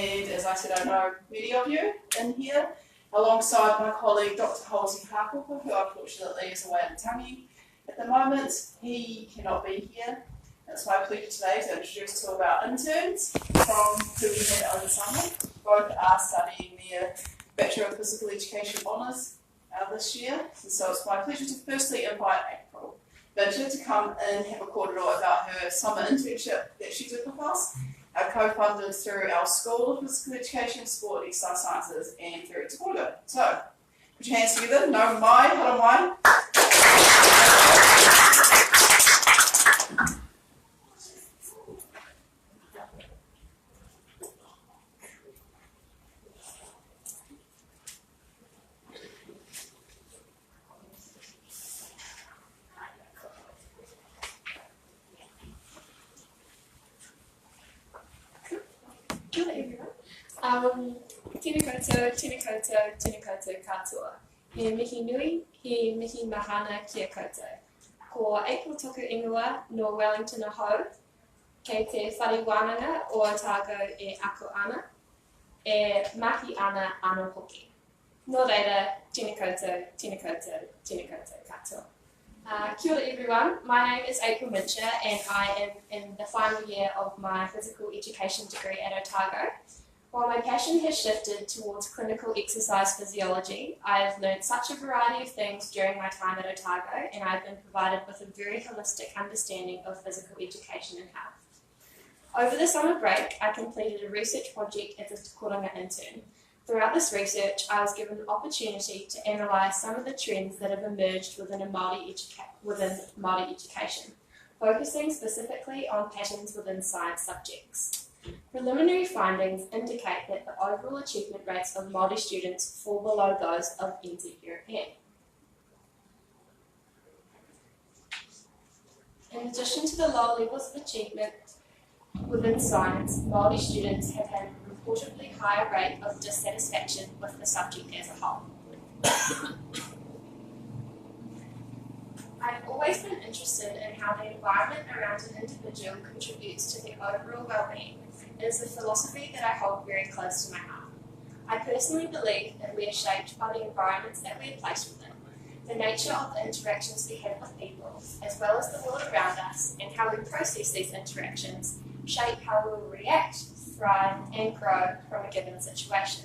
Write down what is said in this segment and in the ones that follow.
and as I said, I know many of you in here, alongside my colleague Dr. Halsey Harkopa, who unfortunately is away in Tangi at the moment. He cannot be here. It's my pleasure today to introduce two of our interns from who we had over summer. Both are studying their Bachelor of Physical Education Honours this year, and so it's my pleasure to firstly invite Aprille Mincher to come and have a kōrero about her summer internship that she did with us, co-funded through our School of Physical Education, Sport, Exercise Sciences and through Koronga. So, put your hands together, no mai, hara mai. Tēnā koutou katoa. He mihi nui, he mihi mahana kia koutou. Ko Aprille toku ingoa no Wellington ahau, kei te whare wānanga o Otago e ako ana, e maki ana ano hoki. Nō reira, tēnā koutou katoa. Kia ora everyone, my name is Aprille Mincher and I am in the final year of my physical education degree at Otago. While my passion has shifted towards clinical exercise physiology, I have learned such a variety of things during my time at Otago, and I've been provided with a very holistic understanding of physical education and health. Over the summer break, I completed a research project as a Koronga intern. Throughout this research, I was given an opportunity to analyse some of the trends that have emerged within Māori education, focusing specifically on patterns within science subjects. Preliminary findings indicate that the overall achievement rates of Māori students fall below those of NZ European. In addition to the low levels of achievement within science, Māori students have had a reportedly higher rate of dissatisfaction with the subject as a whole. I've always been interested in how the environment around an individual contributes to their overall well-being. It is a philosophy that I hold very close to my heart. I personally believe that we are shaped by the environments that we are placed within, the nature of the interactions we have with people, as well as the world around us, and how we process these interactions shape how we will react, thrive, and grow from a given situation.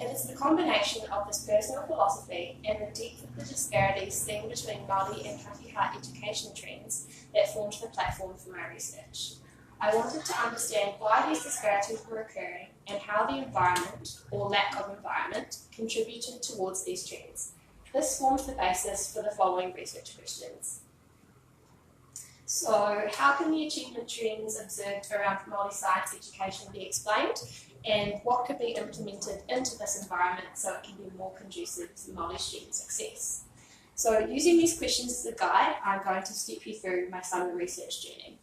It is the combination of this personal philosophy and the depth of the disparities seen between Māori and Pākehā education trends that formed the platform for my research. I wanted to understand why these disparities were occurring and how the environment, or lack of environment, contributed towards these trends. This forms the basis for the following research questions. So, how can the achievement trends observed around Māori science education be explained, and what could be implemented into this environment so it can be more conducive to Māori student success? So, using these questions as a guide, I'm going to step you through my summer research journey.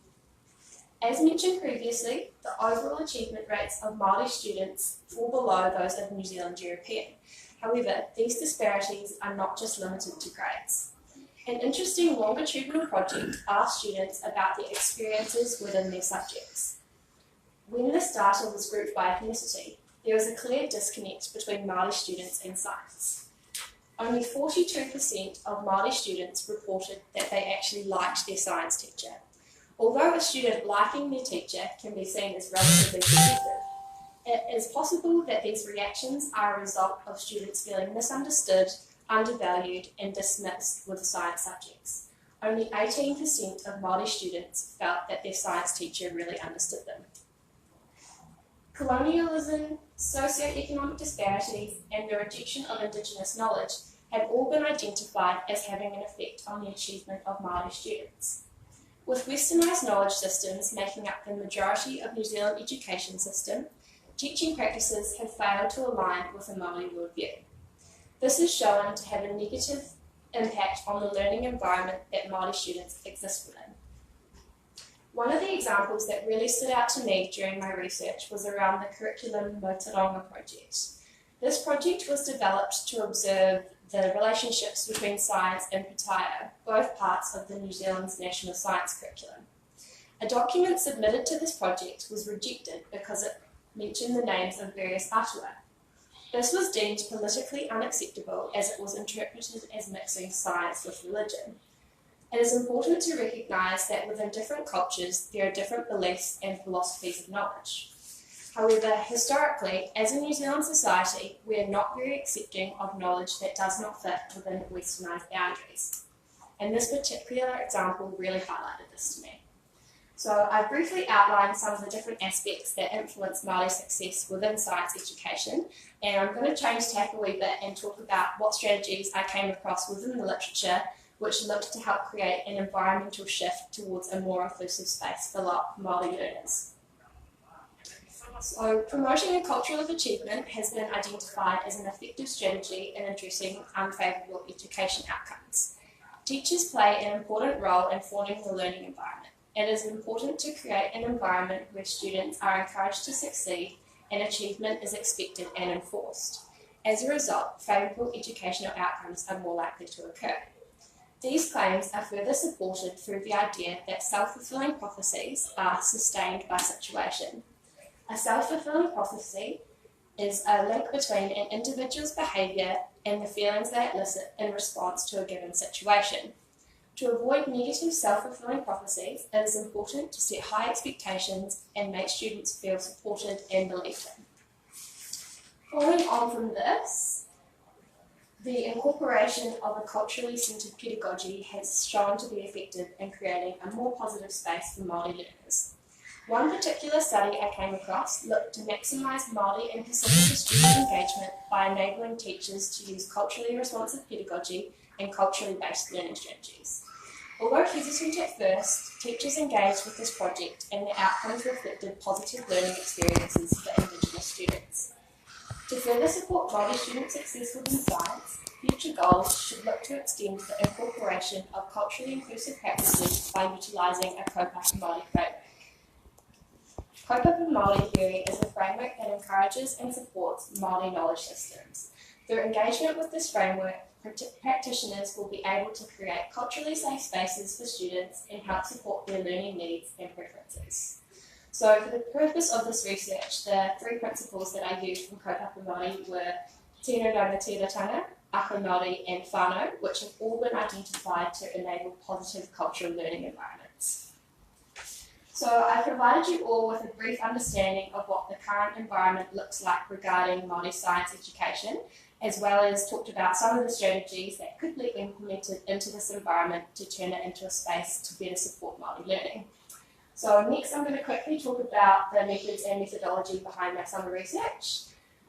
As mentioned previously, the overall achievement rates of Māori students fall below those of New Zealand European. However, these disparities are not just limited to grades. An interesting longitudinal project asked students about their experiences within their subjects. When this data was grouped by ethnicity, there was a clear disconnect between Māori students and science. Only 42% of Māori students reported that they actually liked their science teacher. Although a student liking their teacher can be seen as relatively subjective, it is possible that these reactions are a result of students feeling misunderstood, undervalued, and dismissed with science subjects. Only 18% of Māori students felt that their science teacher really understood them. Colonialism, socioeconomic disparities, and the rejection of Indigenous knowledge have all been identified as having an effect on the achievement of Māori students. With westernised knowledge systems making up the majority of New Zealand education system, teaching practices have failed to align with a Māori worldview. This is shown to have a negative impact on the learning environment that Māori students exist within. One of the examples that really stood out to me during my research was around the Curriculum Motoronga project. This project was developed to observe the relationships between science and pataia, both parts of the New Zealand's national science curriculum. A document submitted to this project was rejected because it mention the names of various atua. This was deemed politically unacceptable as it was interpreted as mixing science with religion. It is important to recognise that within different cultures there are different beliefs and philosophies of knowledge. However, historically, as a New Zealand society, we are not very accepting of knowledge that does not fit within westernised boundaries. And this particular example really highlighted this to me. So I've briefly outlined some of the different aspects that influence Māori success within science education, and I'm going to change tack a wee bit and talk about what strategies I came across within the literature which looked to help create an environmental shift towards a more inclusive space for Māori learners. So promoting a culture of achievement has been identified as an effective strategy in addressing unfavourable education outcomes. Teachers play an important role in forming the learning environment. It is important to create an environment where students are encouraged to succeed and achievement is expected and enforced. As a result, favourable educational outcomes are more likely to occur. These claims are further supported through the idea that self-fulfilling prophecies are sustained by situation. A self-fulfilling prophecy is a link between an individual's behaviour and the feelings they elicit in response to a given situation. To avoid negative self-fulfilling prophecies, it is important to set high expectations and make students feel supported and believed in. Following on from this, the incorporation of a culturally centred pedagogy has shown to be effective in creating a more positive space for Māori learners. One particular study I came across looked to maximise Māori and Pacifica student engagement by enabling teachers to use culturally responsive pedagogy and culturally based learning strategies. Although hesitant at first, teachers engaged with this project and the outcomes reflected positive learning experiences for Indigenous students. To further support Māori student success within science, future goals should look to extend the incorporation of culturally inclusive practices by utilising a kaupapa Māori framework. Kaupapa Māori theory is a framework that encourages and supports Māori knowledge systems. Through engagement with this framework, practitioners will be able to create culturally safe spaces for students and help support their learning needs and preferences. So for the purpose of this research, the three principles that I used from Kaupapa Māori were tino rangatiratanga, ako Māori and whānau, which have all been identified to enable positive cultural learning environments. So I provided you all with a brief understanding of what the current environment looks like regarding Māori science education, as well as talked about some of the strategies that could be implemented into this environment to turn it into a space to better support Māori learning. So next I'm going to quickly talk about the methods and methodology behind my summer research.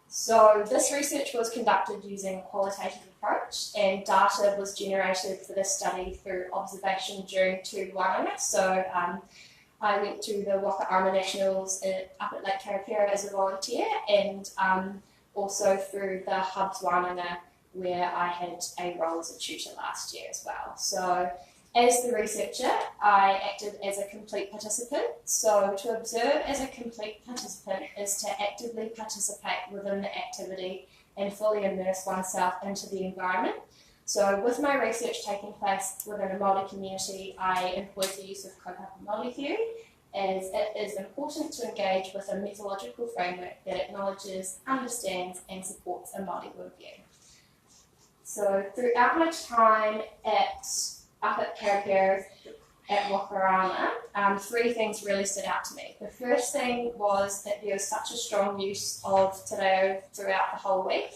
So this research was conducted using a qualitative approach, and data was generated for this study through observation during 2 wānanga. So I went to the Waka Arma Nationals up at Lake Karapiro as a volunteer, and also through the Hubs Wānanga, where I had a role as a tutor last year as well. So as the researcher, I acted as a complete participant. So to observe as a complete participant is to actively participate within the activity and fully immerse oneself into the environment. So with my research taking place within a Māori community, I employed the use of kaupapa Māori theory, as it is important to engage with a methodological framework that acknowledges, understands and supports a Māori worldview. So throughout my time up at Karapiro at Wakarama, 3 things really stood out to me. The first thing was that there was such a strong use of te reo throughout the whole week.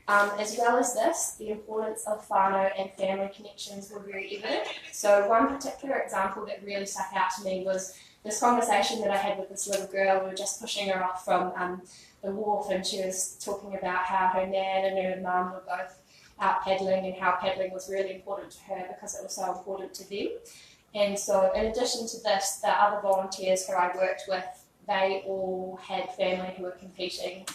As well as this, the importance of whānau and family connections were very evident. So one particular example that really stuck out to me was this conversation that I had with this little girl. We were just pushing her off from the wharf, and she was talking about how her nan and her mum were both out paddling and how paddling was really important to her because it was so important to them. And so in addition to this, the other volunteers who I worked with, they all had family who were competing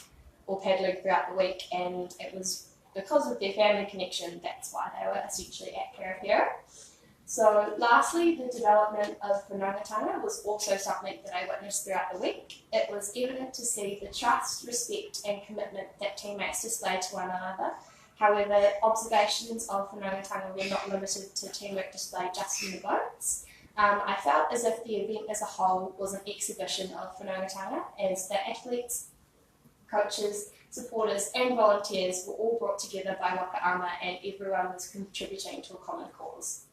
or paddling throughout the week, and it was because of their family connection, that's why they were essentially at Karapiro. So lastly, the development of whanaungatanga was also something that I witnessed throughout the week. It was evident to see the trust, respect and commitment that teammates displayed to one another. However, observations of whanaungatanga were not limited to teamwork display just in the boats. I felt as if the event as a whole was an exhibition of whanaungatanga, as the athletes, coaches, supporters and volunteers were all brought together by wakaama and everyone was contributing to a common cause.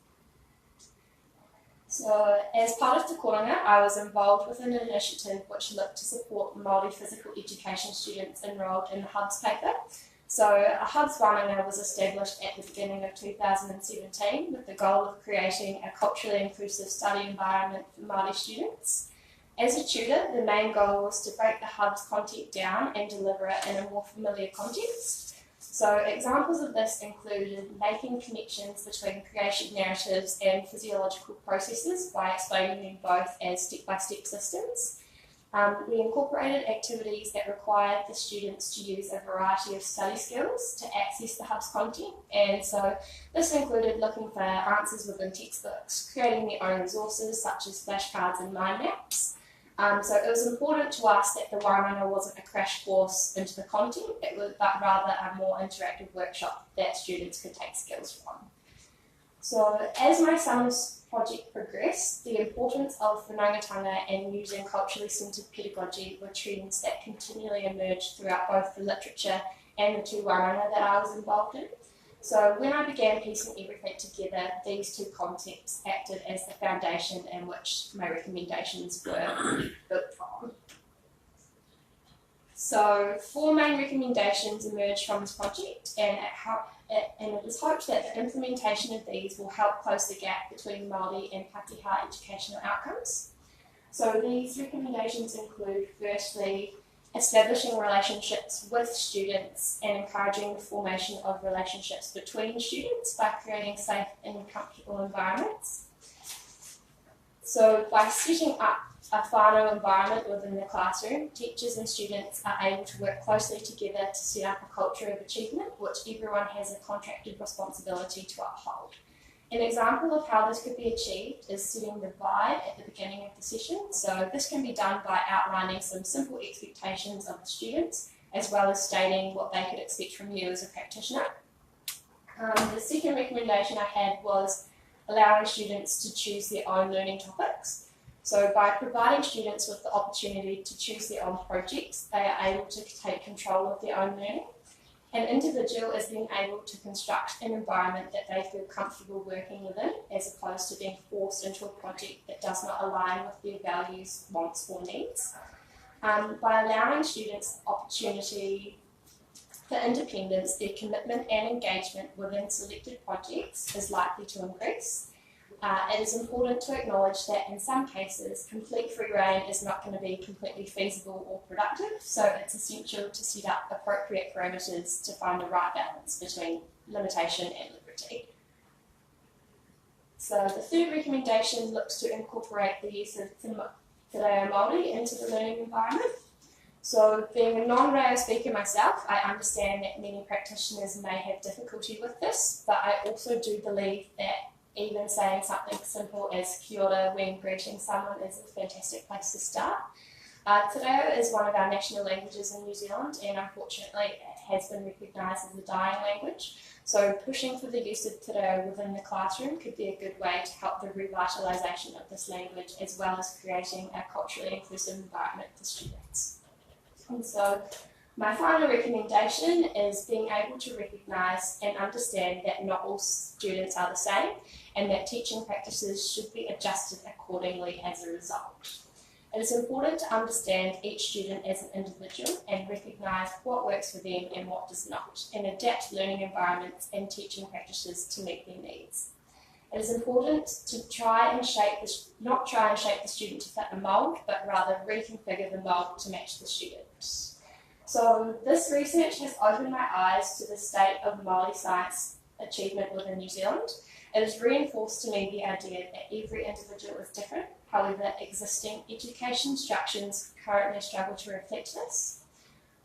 So as part of the Koronga, I was involved with an initiative which looked to support Māori physical education students enrolled in the HUBS paper. So a HUBS wānanga was established at the beginning of 2017 with the goal of creating a culturally inclusive study environment for Māori students. As a tutor, the main goal was to break the HUBS content down and deliver it in a more familiar context. So examples of this included making connections between creation narratives and physiological processes by explaining them both as step-by-step systems. We incorporated activities that required the students to use a variety of study skills to access the HUBS content, and so this included looking for answers within textbooks, creating their own resources such as flashcards and mind maps. So it was important to us that the wānanga wasn't a crash course into the content, but rather a more interactive workshop that students could take skills from. So as my summer's project progressed, the importance of whanaungatanga and using culturally centred pedagogy were trends that continually emerged throughout both the literature and the two wānanga that I was involved in. So when I began piecing everything together, these two concepts acted as the foundation in which my recommendations were built from. So 4 main recommendations emerged from this project, and it was hoped that the implementation of these will help close the gap between Māori and Pākehā educational outcomes. So these recommendations include, firstly, establishing relationships with students and encouraging the formation of relationships between students by creating safe and comfortable environments. So by setting up a whānau environment within the classroom, teachers and students are able to work closely together to set up a culture of achievement which everyone has a contracted responsibility to uphold. An example of how this could be achieved is setting the vibe at the beginning of the session. So this can be done by outlining some simple expectations of the students, as well as stating what they could expect from you as a practitioner. The second recommendation I had was allowing students to choose their own learning topics. So by providing students with the opportunity to choose their own projects, they are able to take control of their own learning. An individual is then able to construct an environment that they feel comfortable working within, as opposed to being forced into a project that does not align with their values, wants or needs. By allowing students the opportunity for independence, their commitment and engagement within selected projects is likely to increase. It is important to acknowledge that in some cases, complete free rein is not going to be completely feasible or productive, so it's essential to set up appropriate parameters to find the right balance between limitation and liberty. So the third recommendation looks to incorporate the use of Te Reo Māori into the learning environment. So being a non-Reo speaker myself, I understand that many practitioners may have difficulty with this, but I also do believe that even saying something simple as kia ora when greeting someone is a fantastic place to start. Te Reo is one of our national languages in New Zealand, and unfortunately it has been recognised as a dying language. So pushing for the use of Te Reo within the classroom could be a good way to help the revitalisation of this language, as well as creating a culturally inclusive environment for students. And so my final recommendation is being able to recognise and understand that not all students are the same, and that teaching practices should be adjusted accordingly as a result. It is important to understand each student as an individual and recognise what works for them and what does not, and adapt learning environments and teaching practices to meet their needs. It is important to not try and shape the student to fit a mould, but rather reconfigure the mould to match the student. So this research has opened my eyes to the state of Māori science achievement within New Zealand. It has reinforced to me the idea that every individual is different. However, existing education structures currently struggle to reflect this.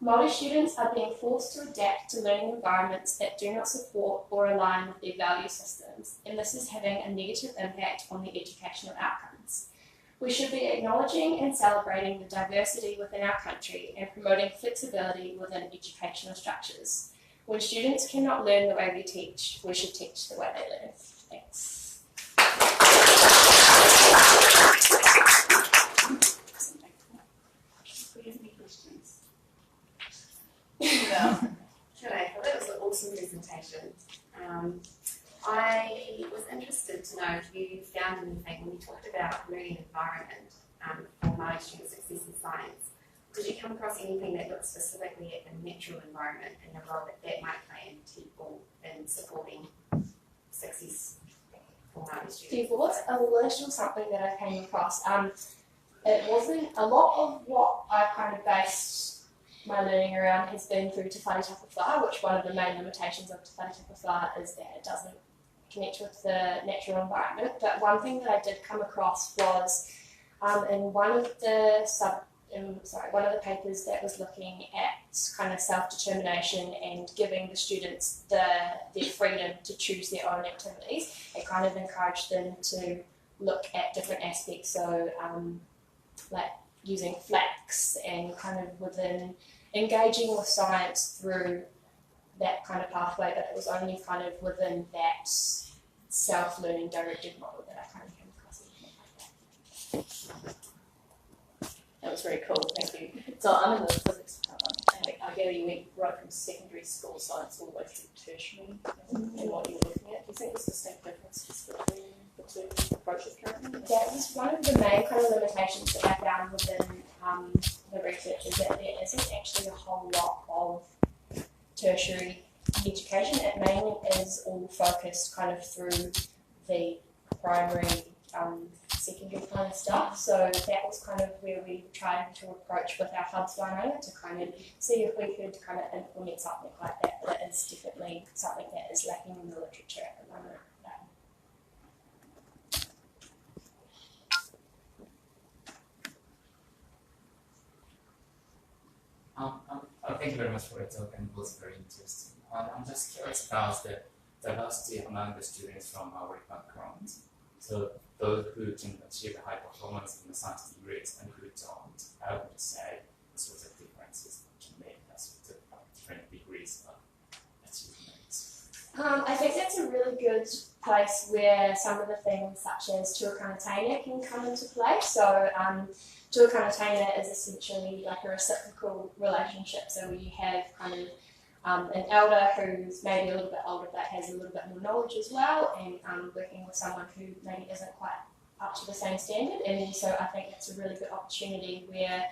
Māori students are being forced to adapt to learning environments that do not support or align with their value systems, and this is having a negative impact on their educational outcomes. We should be acknowledging and celebrating the diversity within our country and promoting flexibility within educational structures. When students cannot learn the way we teach, we should teach the way they learn. Thanks. we have any questions? Well, that was an awesome presentation. I was interested to know if you found anything when you talked about learning environment for Māori student success in science. Did you come across anything that looked specifically at the natural environment and the role that might play in supporting success for Māori students? There was a little something that I came across. It wasn't a lot of what I kind of based my learning around has been through Te Whare Tapawhā, which one of the main limitations of Te Whare Tapawhā is that it doesn't connect with the natural environment. But one thing that I did come across was in one of the papers that was looking at kind of self-determination and giving the students their freedom to choose their own activities. It kind of encouraged them to look at different aspects, so like using flax and kind of within engaging with science through that kind of pathway, but it was only kind of within that self-learning directed model that I kind of came across anything like that. That was very cool, thank you. So I'm in the physics department, and I gather you went right from secondary school science all the way through tertiary and what you were looking at. Do you think there's distinct differences between the two approaches currently? That was one of the main kind of limitations that I found within the research, is that there isn't actually a whole lot of tertiary education. It mainly is all focused kind of through the primary, secondary kind of stuff. So that was kind of where we tried to approach with our hubs whānanga to kind of see if we could kind of implement something like that. But it is definitely something that is lacking in the literature at the moment. Thank you very much for your talk, and it was very interesting. I'm just curious about the diversity among the students from our background. So those who can achieve high performance in the science degrees and who don't, I would say the sort of differences can make us to different degrees of achievements. I think that's a really good place where some of the things such as tuakana can come into play. So tuakana is essentially like a reciprocal relationship. So we have kind of an elder who's maybe a little bit older but has a little bit more knowledge as well, and working with someone who maybe isn't quite up to the same standard. And so I think it's a really good opportunity where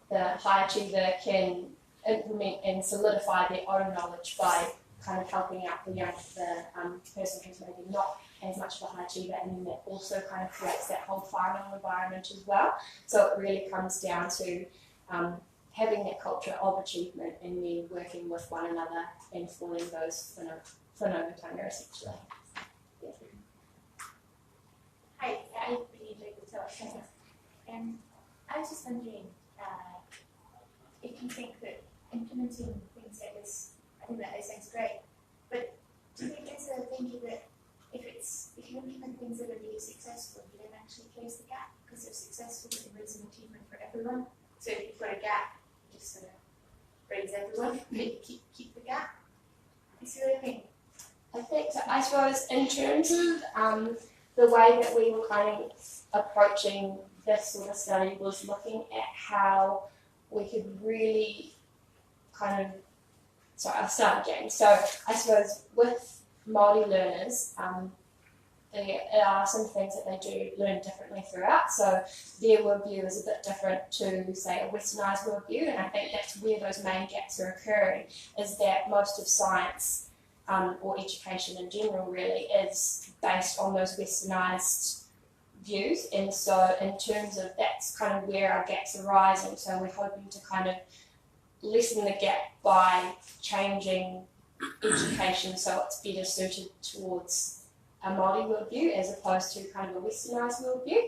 the high achiever can implement and solidify their own knowledge by kind of helping out the person who's maybe not as much of a high achiever, and then that also kind of creates that whole whānau environment as well. So it really comes down to having that culture of achievement and then working with one another and forming those whanaungatanga essentially. Yeah. Hi, I'm Aprille with Koronga. And I was just wondering if you think that implementing things like this, I think that sounds great, but do you think it's a thinking that if you implement things that are really successful, you don't actually close the gap because they're successful and brings an achievement for everyone? So if you've got a gap, it just sort of brings everyone, but you keep the gap. You see what I mean? I think so. I suppose in terms of the way that we were kind of approaching this sort of study was looking at how we could really kind of, sorry, I'll start again. So I suppose with Māori learners, there are some things that they do learn differently throughout. So their worldview is a bit different to, say, a westernised worldview, and I think that's where those main gaps are occurring, is that most of science or education in general really is based on those westernised views. And so in terms of that's kind of where our gaps arise, and so we're hoping to kind of lessen the gap by changing education so it's better suited towards a Māori worldview as opposed to kind of a westernised worldview.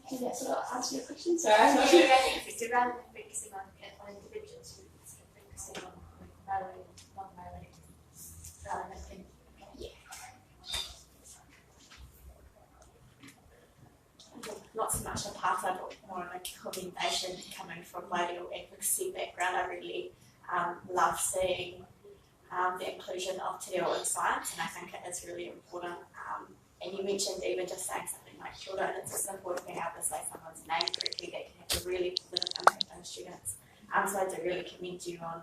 Does that sort of answer your question? Sorry, I'm not sure. I think it's rather than focusing on individuals, it's focusing on Māori and non-Māori rather than not so much a pathway, but more like a commendation coming from Māori advocacy background. I really love seeing the inclusion of te reo in science, and I think it is really important And you mentioned even just saying something like children, it's just important to be able to say someone's name correctly that can have a really positive impact on students. So I do really commend you on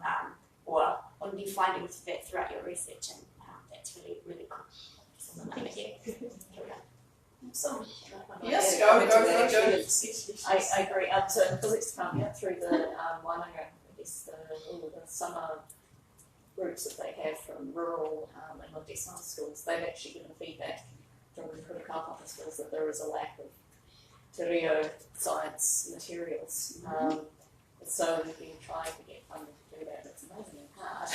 your findings of that throughout your research, and that's really, really cool. Thank you. Awesome. Yes, Yeah, go. I agree. So in the physics department, through the Wānanga, I guess all of the summer groups that they have from rural and non-decimal schools, they've actually given feedback from the critical office schools that there is a lack of te reo science materials. So we've been trying to get funding to do that, and it's amazingly hard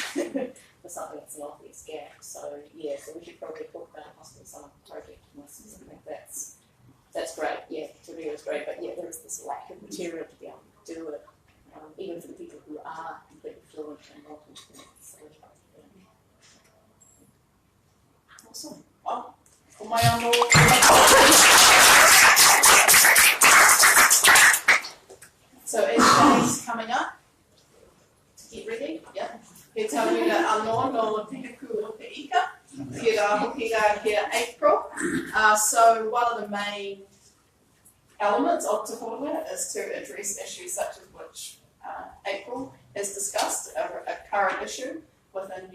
for something that's an obvious gap. So yeah, so we should probably talk about a possible summer project on this, because I think that's great. Yeah, te reo is great, but yeah, there is this lack of material to be able to do it, even for the people who are completely fluent and multi-fluent. So Awesome. Well, my own So everything's coming up. Get ready. Yeah. He tell me that anō no tiku o te ika. Ki rā hoki rā kia April. So one of the main elements of Te Koronga is to address issues such as which April has discussed, a current issue within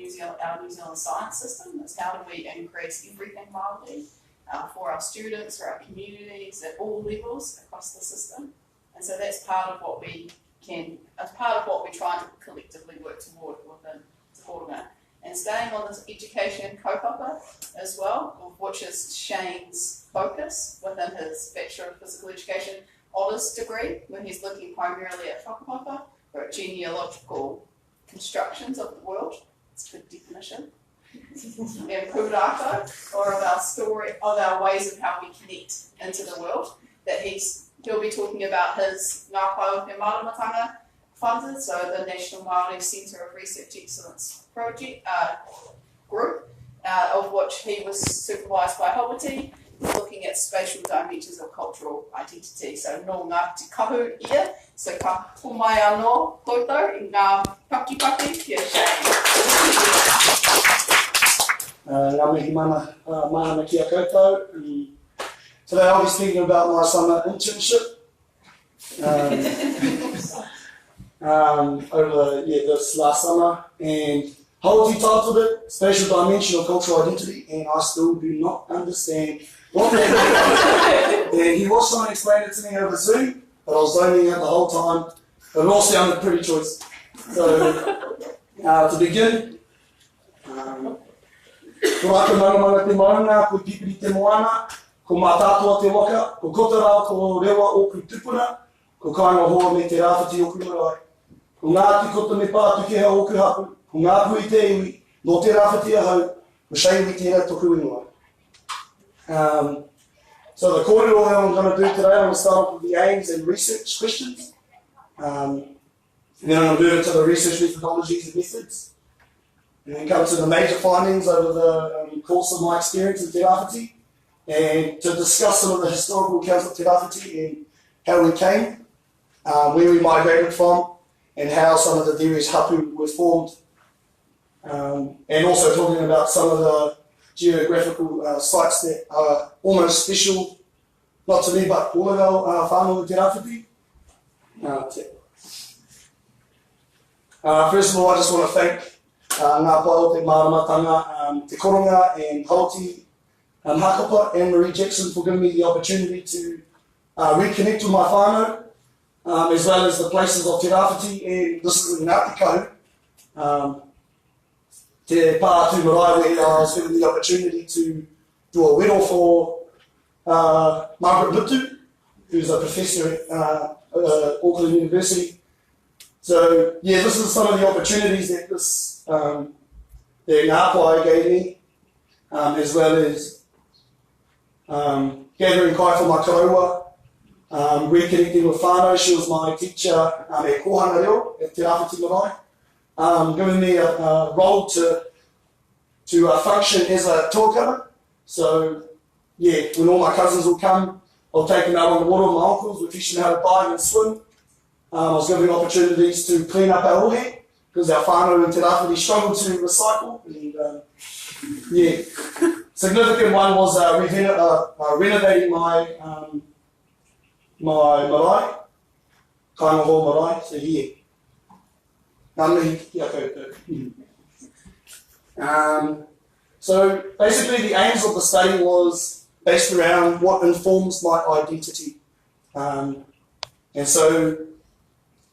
our New Zealand science system. Is how do we increase everything mildly for our students, for our communities at all levels across the system. And so that's part of what we try to collectively work toward within Te Koronga. And staying on this education kaupapa as well, which is Shane's focus within his Bachelor of Physical Education honours degree, when he's looking primarily at whakapapa, or at genealogical constructions of the world. It's a good definition. And pūrākau, or of our story, of our ways of how we connect into the world, that he'll be talking about his Ngā Pau He Maramatanga funded, so the National Māori Centre of Research Excellence project group, of which he was supervised by Hawati, looking at spatial dimensions of cultural identity. So no ngā te kahu ia, so ka homai anō koutou I ngā pakipaki kia Shane. Ngā mihi mana kia koutou. Today I'll be speaking about my summer internship over this last summer, and Hawati titled it Spatial Dimension of Cultural Identity, and I still do not understand what that means. And he was trying to explain it to me over Zoom, but I was zoning out the whole time, but it all sounded pretty choice. So to begin, ko rātou maramanga te maunga, ko pipiri te moana, ko mā tātua te waka, ko kotara ko rewa oku tupuna, ko kāinga hoa me te rāwhiti oku marae. Ko ngā tikota me pātukeha oku hapu, ko ngā hui te iwi, no te rāwhiti ahau, ko shei Witehira toku ingoa. So the kōrero that I'm going to do today, I'm going to start off with the aims and research questions. Then I'm going to move into the research methodologies and methods. And then come to the major findings over the course of my experience in Te Rāwhiti, and to discuss some of the historical accounts of Te Rāwhiti and how we came, where we migrated from, and how some of the various hapu were formed. And also talking about some of the geographical sites that are almost special, not to me, but all of our whānau Te Rāwhiti. First of all, I just want to thank Ngā Pau Te Maramatanga, Te Koronga and Hawati Hakapa and Marie Jackson for giving me the opportunity to reconnect with my whānau, as well as the places of Te Rāwhiti, and this is in Ngāti Kahu, Te Pātū Marae, where I was given the opportunity to do a wero for Margaret Lutu, who's a professor at Auckland University. So yeah, this is some of the opportunities that that Ngā Pai gave me, as well as gathering kai for my karaua, reconnecting with whānau. She was my teacher at Kohanga Reo at Te Rāwhiti Marae, giving me a role to function as a tohukara. So yeah, when all my cousins will come, I'll take them out on the water with my uncles. We're teaching them how to dive and swim. I was given opportunities to clean up our ohe, because our whānau in Te Rāwhiti struggled to recycle. And yeah, significant one was renovating my marae, kaingaho marae, so yeah. So basically the aims of the study was based around what informs my identity. And so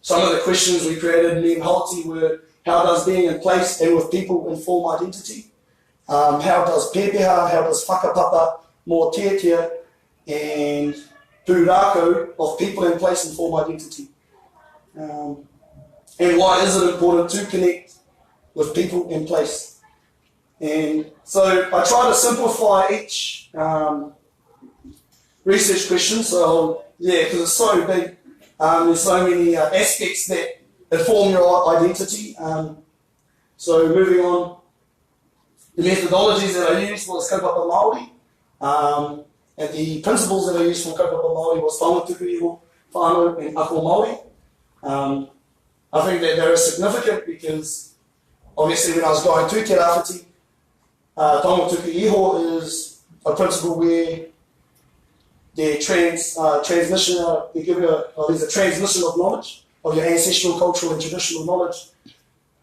some of the questions we created, me and Halti, were how does being in place and with people inform identity? How does pepeha, how does whakapapa, more tiatia, and pūrākau of people in place inform identity? And why is it important to connect with people in place? And so I try to simplify each research question, so yeah, because it's so big. There's so many aspects that inform your identity. So moving on, the methodologies that I used was kaupapa Māori, and the principles that I used for kaupapa Māori was whānau iho, whānau, and ako Māori. I think that they are significant because obviously when I was going to Te Rāwhiti, whānau iho is a principle where there's a transmission of knowledge, of your ancestral, cultural, and traditional knowledge.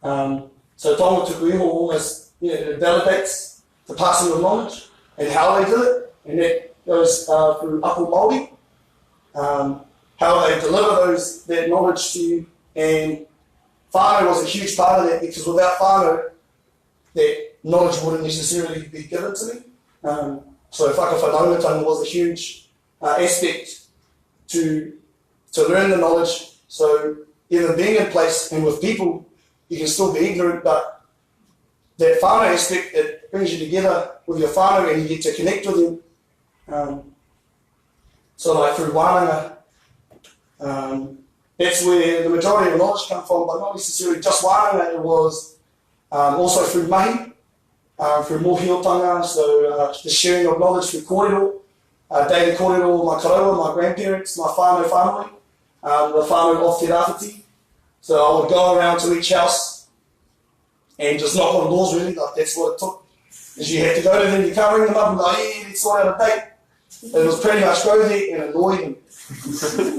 So tonga tuku iho almost validates the passing of knowledge and how they did it, and that goes through ako Māori, how they deliver that knowledge to you, and whānau was a huge part of that because without whānau, that knowledge wouldn't necessarily be given to me. So whakawhanaungatanga was a huge aspect to learn the knowledge. So even being in place and with people, you can still be ignorant, but that whānau aspect, it brings you together with your whānau and you get to connect with them. So like through wānanga, that's where the majority of knowledge comes from, but not necessarily just wānanga, it was also through mahi, through mōhiotanga, so the sharing of knowledge through kōrero, daily kōrero, my karaua, my grandparents, my whānau family, the whānau of Te Rāwhiti. So I would go around to each house and just knock on doors, really, like that's what it took. Because you had to go to them, you can't ring them up and be like, hey, let's sort out a date. It was pretty much go there and annoy them,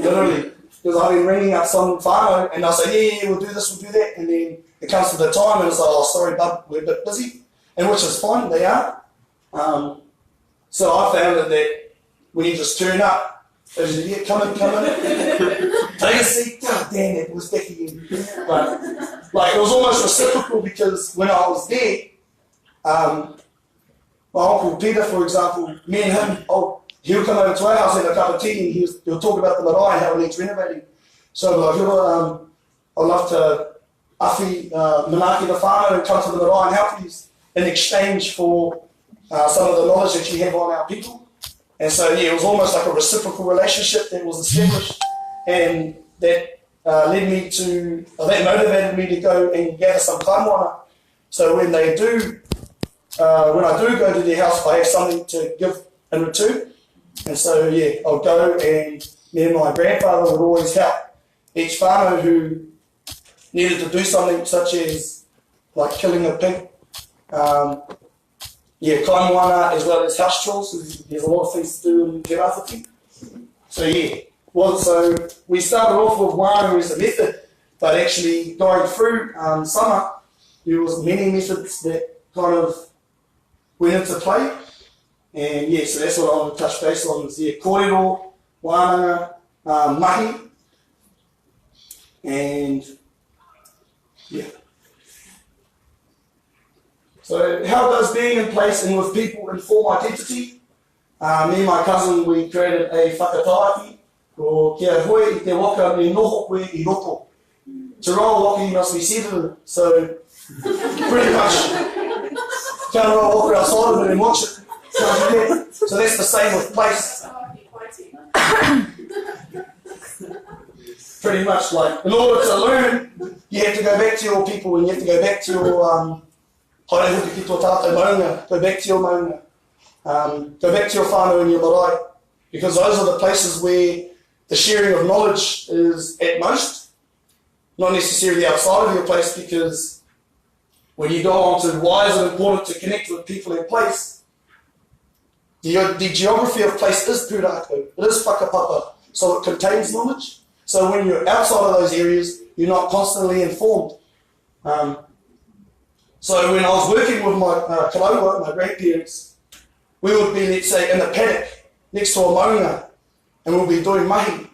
literally. Because I've been ringing up some whānau and they'll say, yeah, we'll do this, we'll do that, and then it comes to the time and it's like, oh, sorry, bud, we're a bit busy, and which is fine, they are. So I found that when you just turn up, they just, yeah, come in, take a seat, god damn it was Becky again. But like it was almost reciprocal because when I was there, my uncle Peter, for example, me and him, he'll come over to our house and have a cup of tea and he'll talk about the marae and how it needs renovating. So like, I'd love to awhi manaki the whānau and come to the marae and help you in exchange for some of the knowledge that you have on our people. And so yeah, it was almost like a reciprocal relationship that was established, and that motivated me to go and gather some kaimoana. So when I do go to their house, I have something to give in return. And so yeah, I'll go and me and my grandfather would always help each whānau who needed to do something such as like killing a pig. Kaimoana as well as house chores. There's a lot of things to do in Te Rāwhiti. So yeah, so we started off with wānau as a method, but actually going through summer, there was many methods that kind of went into play. And yeah, so that's what I want to touch base on is kōrero, wānanga, mahi, and yeah. So how does being in place and with people inform identity? Me and my cousin, we created a whakataaki, ko kia hoi I te waka me noho koe I roto. Te roa waka you must be seated. So pretty much, kia roa waka outside of it and watch it. So that's the same with place. Pretty much like, in order to learn, you have to go back to your people and you have to go back to your haere huki ki tō tātou maunga, go back to your maunga, go back to your whānau and your marae, because those are the places where the sharing of knowledge is at most, not necessarily outside of your place, because when you go on to why is it important to connect with people in place, The geography of place is pūrākau, it is whakapapa, so it contains knowledge. So when you're outside of those areas, you're not constantly informed. So when I was working with my karaua, my grandparents, we would be, let's say, in a paddock next to a maunga, and we'll be doing mahi.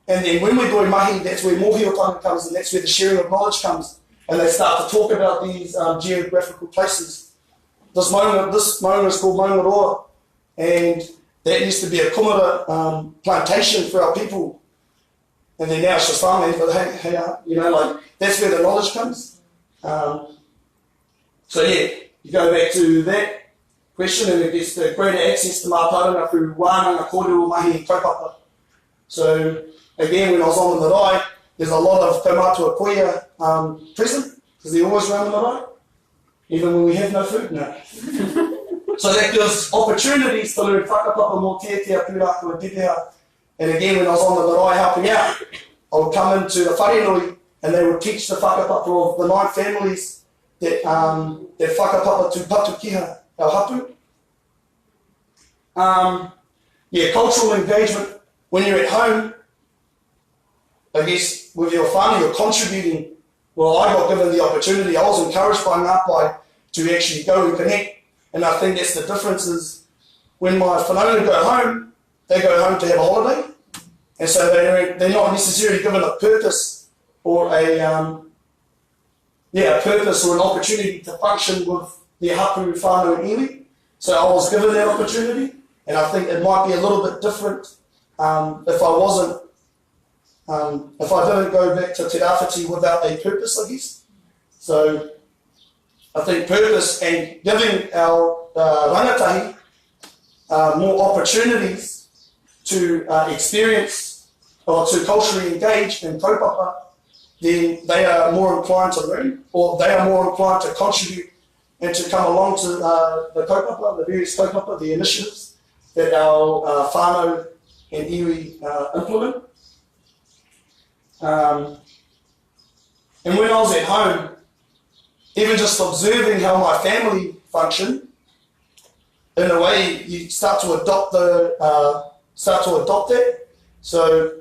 And then when we're doing mahi, that's where mōhiotanga comes, and that's where the sharing of knowledge comes. And they start to talk about these geographical places. This maunga is called Maungaroa, and that used to be a kumara plantation for our people. And then now it's just farmland, but hey, you know, like, that's where the knowledge comes. So yeah, you go back to that question, and it gets the greater access to mātauranga through wānanga, kōrero, mahi, and kaupapa. So again, when I was on the marae, there's a lot of kaumātua koia present, because they're always around the marae, even when we have no food. No. So that gives opportunities to learn whakapapa mō tētea, pūrākau, and pepeha. And again, when I was on the marae helping out, I would come into the wharenui, and they would teach the whakapapa of the 9 families that whakapapa to patukiha, our hapu. Yeah, cultural engagement. When you're at home, I guess with your family, you're contributing. Well, I got given the opportunity. I was encouraged by Ngāpai to actually go and connect. And I think that's the difference is when my whanaunga go home, they go home to have a holiday. And so they're not necessarily given a purpose or a purpose or an opportunity to function with their hapu, whānau, and iwi. So I was given that opportunity, and I think it might be a little bit different if I didn't go back to Te Rāwhiti without a purpose, I guess. So I think purpose and giving our rangatahi more opportunities to experience or to culturally engage in kaupapa, then they are more inclined to learn, or they are more inclined to contribute and to come along to the kaupapa, the various kaupapa, the initiatives that our whānau and iwi implement. And when I was at home, even just observing how my family function, in a way you start to adopt that. So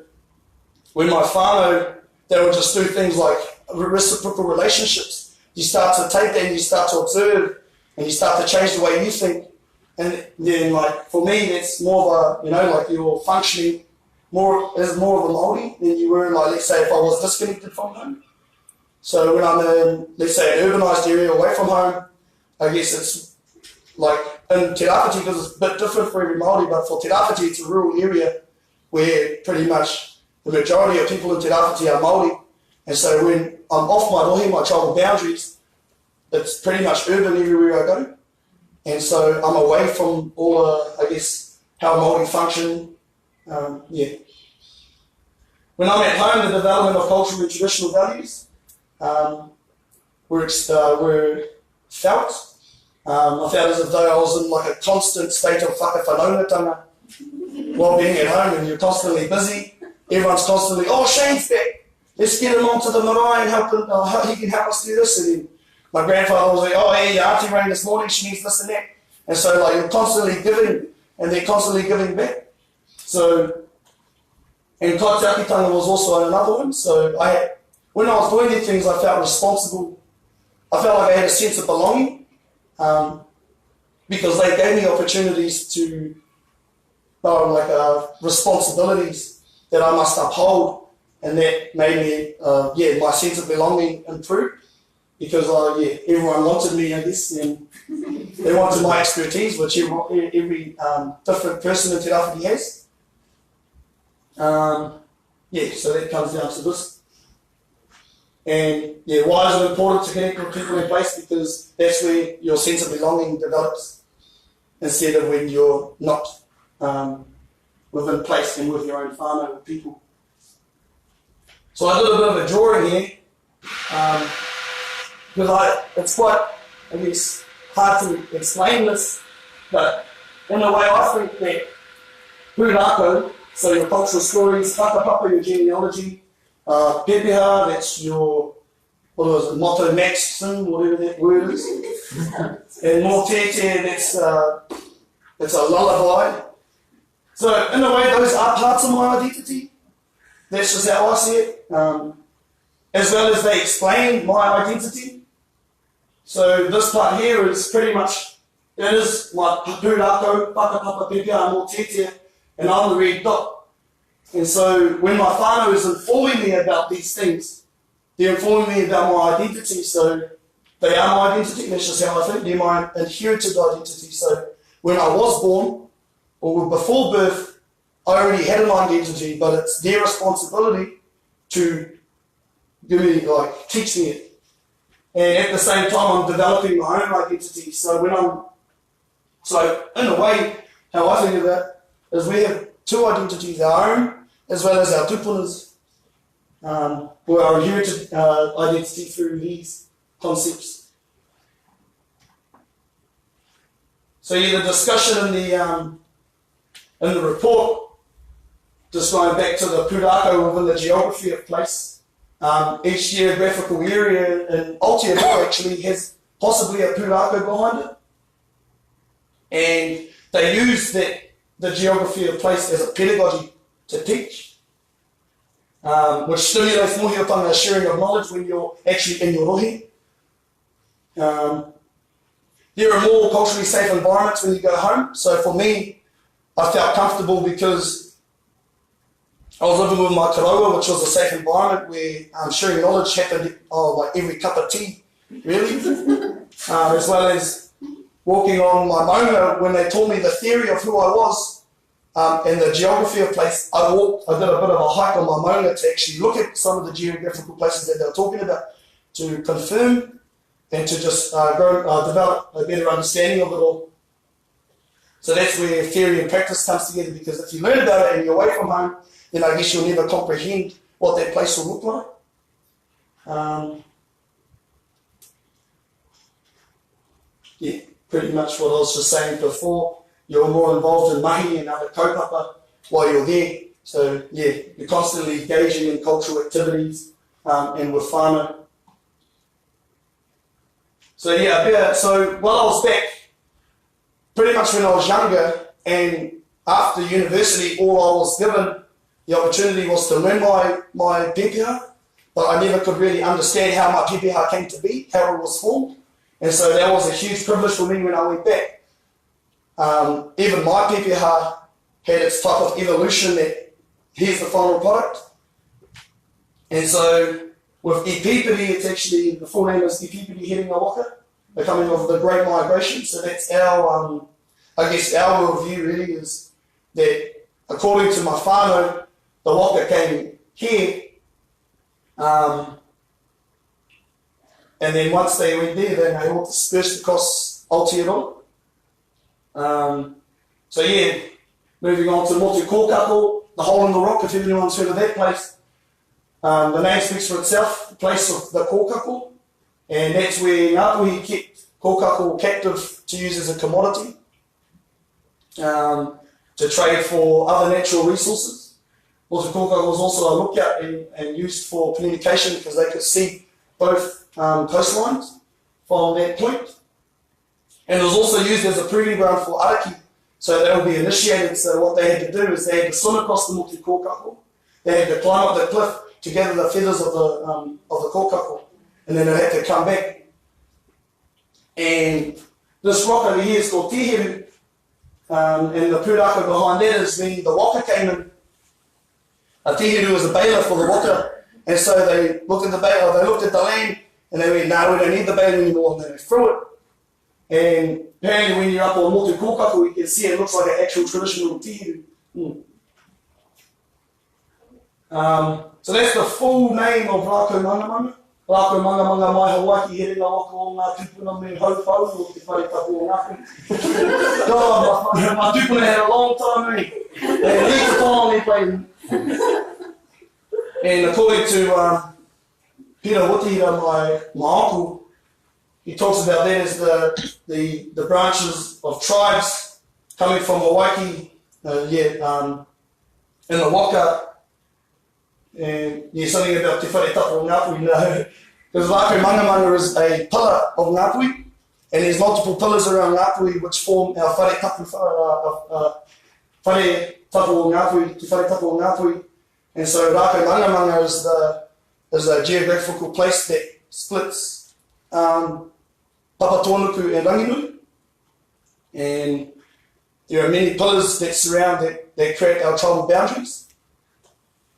when my whānau, they would just do things like reciprocal relationships. You start to take that and you start to observe and you start to change the way you think. And then, like, for me, that's more of a, like you're functioning as more of a Māori than you were, like, let's say, if I was disconnected from home. So when I'm in, let's say, an urbanised area away from home, I guess it's like in Te Rāwhiti, because it's a bit different for every Māori, but for Te Rāwhiti, it's a rural area where pretty much the majority of people in Te Rāwhiti are Māori. And so when I'm off my rohi, my tribal boundaries, it's pretty much urban everywhere I go. And so I'm away from all, I guess, how Māori function. When I'm at home, the development of cultural and traditional values were felt. I felt as though I was in like a constant state of whakawhanaungatanga while being at home, and you're constantly busy. Everyone's constantly, oh, Shane's back. Let's get him onto the marae and help him. He can help us do this. And then my grandfather was like, oh, yeah, your auntie rang this morning. She needs this and that. And so, like, you're constantly giving, and they're constantly giving back. So, and kaitiakitanga was also another one. So when I was doing these things, I felt responsible. I felt like I had a sense of belonging because they gave me opportunities to, responsibilities that I must uphold, and that made me, my sense of belonging improved because, everyone wanted me, I guess, and they wanted my expertise, which every different person in Te Rāwhiti has. So that comes down to this. And why is it important to connect with people in place? Because that's where your sense of belonging develops, instead of when you're not within place and with your own whānau with people. So I did a bit of a drawing here, because it's quite, I guess, hard to explain this, but in a way I think that pūrākau, so your cultural stories, whakapapa, your genealogy, pepeha, that's your, motto maxim, whatever that word is, and mō tētea, that's It's a lullaby. So in a way, those are parts of my identity. That's just how I see it. As well as they explain my identity. So this part here is pretty much, it is my pūrākau, whakapapa pepea, mō tētia, and I'm the red dot. And so when my whānau is informing me about these things, they're informing me about my identity, so they are my identity, that's just how I think, they're my inherited identity. So when I was born, or before birth, I already had an identity, but it's their responsibility to give me, like, teach me it. And at the same time, I'm developing my own identity. So in a way, how I think of that is we have two identities, our own, as well as our tupuna's, or our inherited identity through these concepts. So yeah, the discussion in the report, just going back to the pūrākau within the geography of place, each geographical area in Aotearoa actually has possibly a pūrākau behind it. And they use the geography of place as a pedagogy to teach, which stimulates mōhiotanga sharing of knowledge when you're actually in your rohi. There are more culturally safe environments when you go home. So for me, I felt comfortable because I was living with my karaua, which was a safe environment where sharing knowledge happened like every cup of tea, really. As well as walking on my maunga when they taught me the theory of who I was and the geography of place. I did a bit of a hike on my maunga to actually look at some of the geographical places that they were talking about to confirm and to just develop a better understanding of it all. So that's where theory and practice comes together, because if you learn about it and you're away from home, then I guess you'll never comprehend what that place will look like. Yeah, pretty much what I was just saying before. You're more involved in mahi and other kaupapa while you're there. So yeah, you're constantly engaging in cultural activities and with whānau. So yeah, so while I was back, pretty much when I was younger and after university, all I was given the opportunity was to learn my pepeha, but I never could really understand how my pepeha came to be, how it was formed. And so that was a huge privilege for me when I went back. Even my pepeha had its type of evolution that here's the final product. And so with Epipede, it's actually, the full name is Epipede Heading Waka, the coming of the Great Migration. So that's our, I guess our worldview really is that according to my whānau, the waka came here, and then once they went there, then they all dispersed across Aotearoa. So yeah, moving on to Motu Kōkako, the hole in the rock, if anyone's heard of that place. The name speaks for itself, the place of the kōkako, and that's where Ngāpuhi kept kōkako captive to use as a commodity, to trade for other natural resources. Motu Kōkako was also a lookout and used for communication because they could see both coastlines from that point. And it was also used as a proving ground for araki, so they would be initiated. So what they had to do is they had to swim across the Motu Kōkako, they had to climb up the cliff to gather the feathers of the kōkako, and then they had to come back. And this rock over here is called Tiheru, and the pūrākau behind that is when the waka came in. A tiheru was a bailiff for the waka, and so they looked at the bailiff, they looked at the land, and they went, no, we don't need the bailiff anymore, and then they threw it. And apparently when you're up on Motu Kōkako, you can see it looks like an actual traditional tiheru. So that's the full name of Rākau Mangamanga. Rākau Mangamanga mai Hawaii here ngā waka o ngā tupuna me haupau o te wharetako o Ngāpuhi. God, my tupuna had a long time, eh? And here's the time they played. And according to Peter Witehira, my uncle, he talks about that as the branches of tribes coming from Hawaii, in the waka. And yeah, something about te wharetako o Ngāpuhi, because Rākau Mangamanga is a pillar of Ngāpuhi, and there's multiple pillars around Ngāpuhi which form our whare tapu o Ngāpuhi, te whare tapu o Ngāpuhi. And so Rākau Mangamanga is a geographical place that splits Papatōnuku and Ranginui. And there are many pillars that surround that create our tribal boundaries,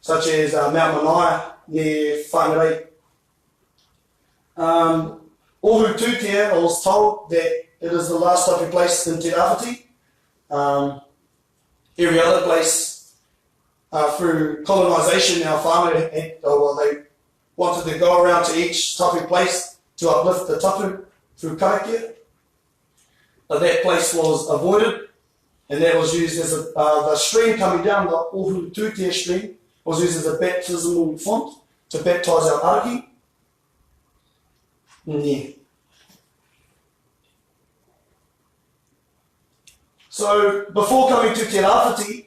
such as Mount Manaia near Whangarei. Ohu Tūtea, I was told that it is the last tapu place in Te Rāwhiti. Every other place, through colonisation, our whānau, they wanted to go around to each tapu place to uplift the tapu through karakia. But that place was avoided, and that was used as the stream coming down, the Ohu Tūtea stream, was used as a baptismal font to baptise our araki. Yeah. So before coming to Te Rāwhiti,